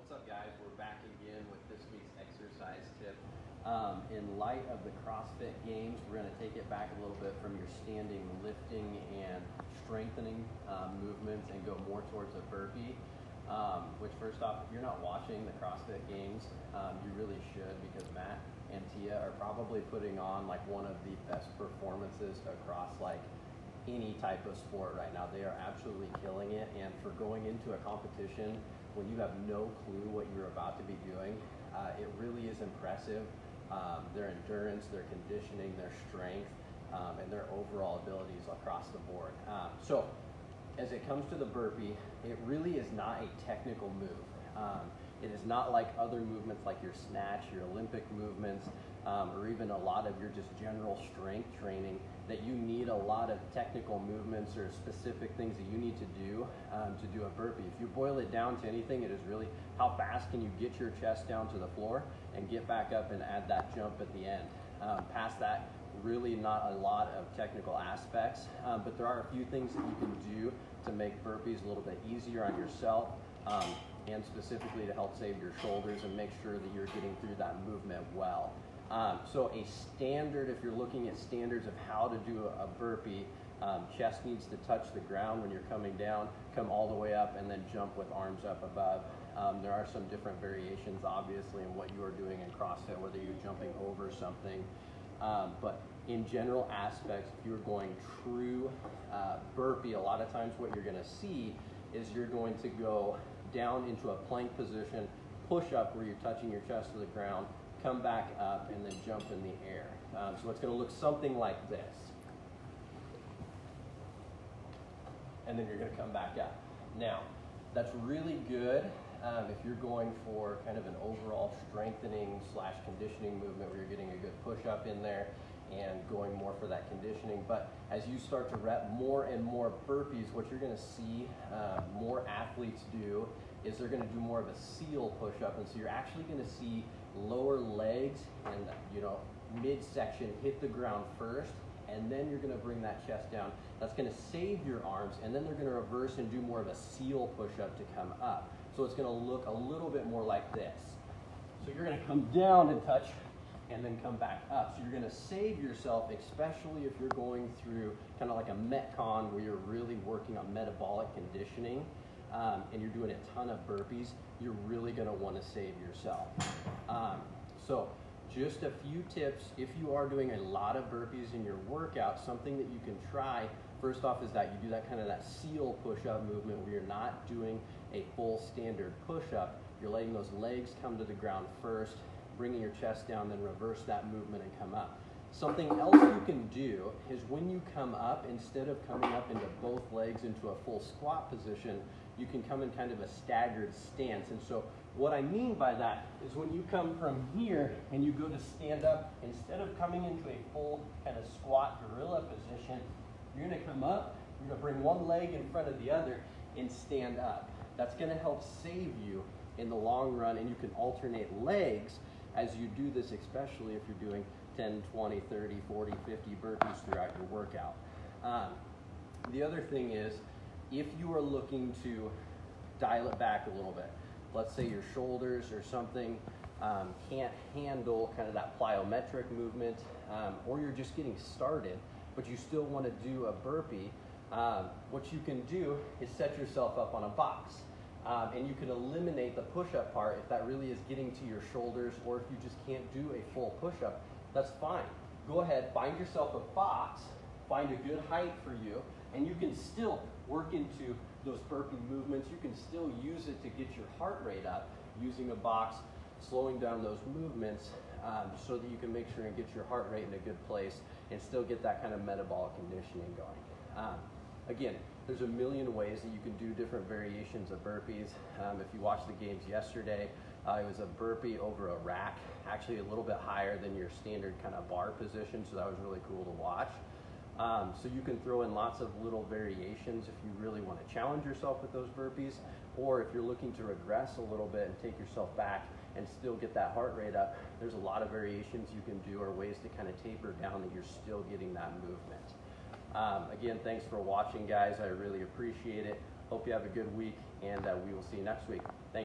What's up, guys? We're back again with this week's exercise tip. In light of the CrossFit Games, we're going to take it back a little bit from your standing lifting and strengthening movements and go more towards a burpee. Which, first off, if you're not watching the CrossFit Games, you really should, because Matt and Tia are probably putting on like one of the best performances across like any type of sport right now. They are absolutely killing it, and for going into a competition when you have no clue what you're about to be doing, it really is impressive. Their endurance, their conditioning, their strength, and their overall abilities across the board. So as it comes to the burpee, it really is not a technical move. It is not like other movements like your snatch, your Olympic movements, or even a lot of your just general strength training, that you need a lot of technical movements or specific things that you need to do a burpee. If you boil it down to anything, it is really how fast can you get your chest down to the floor and get back up and add that jump at the end. Past that, really not a lot of technical aspects, but there are a few things that you can do to make burpees a little bit easier on yourself, and specifically to help save your shoulders and make sure that you're getting through that movement well. So a standard, if you're looking at standards of how to do a burpee, chest needs to touch the ground when you're coming down, come all the way up, and then jump with arms up above. There are some different variations, obviously, in what you are doing in CrossFit, whether you're jumping over something. But in general aspects, if you're going true burpee, a lot of times what you're going to see is you're going to go down into a plank position, push up where you're touching your chest to the ground, come back up, and then jump in the air. So it's going to look something like this. And then you're going to come back up. Now, that's really good if you're going for kind of an overall strengthening / conditioning movement where you're getting a good push up in there and going more for that conditioning. But as you start to rep more and more burpees, what you're going to see more athletes do is they're going to do more of a seal push up, and so you're actually going to see lower legs and midsection hit the ground first, and then you're going to bring that chest down. That's going to save your arms, and then they're going to reverse and do more of a seal push-up to come up. So it's going to look a little bit more like this. So you're going to come down and touch, and then come back up. So you're going to save yourself, especially if you're going through kind of like a Metcon where you're really working on metabolic conditioning, and you're doing a ton of burpees. You're really going to want to save yourself. So just a few tips. If you are doing a lot of burpees in your workout, something that you can try, first off, is that you do that kind of that seal push-up movement where you're not doing a full standard push-up. You're letting those legs come to the ground first, bringing your chest down, then reverse that movement and come up. Something else you can do is when you come up, instead of coming up into both legs into a full squat position, you can come in kind of a staggered stance. And so what I mean by that is when you come from here and you go to stand up, instead of coming into a full kind of squat gorilla position, you're going to come up, you're going to bring one leg in front of the other and stand up. That's going to help save you in the long run, and you can alternate legs as you do this, especially if you're doing 10, 20, 30, 40, 50 burpees throughout your workout. The other thing is, if you are looking to dial it back a little bit, let's say your shoulders or something can't handle kind of that plyometric movement, or you're just getting started, but you still want to do a burpee, what you can do is set yourself up on a box. And you can eliminate the push-up part if that really is getting to your shoulders, or if you just can't do a full push-up, that's fine. Go ahead, find yourself a box, find a good height for you, and you can still work into those burpee movements. You can still use it to get your heart rate up using a box, slowing down those movements so that you can make sure and get your heart rate in a good place and still get that kind of metabolic conditioning going. Again, there's a million ways that you can do different variations of burpees. If you watched the games yesterday, it was a burpee over a rack, actually a little bit higher than your standard kind of bar position, so that was really cool to watch. So you can throw in lots of little variations if you really want to challenge yourself with those burpees, or if you're looking to regress a little bit and take yourself back and still get that heart rate up, there's a lot of variations you can do, or ways to kind of taper down that you're still getting that movement. Again, thanks for watching, guys. I really appreciate it. Hope you have a good week, and we will see you next week. Thanks.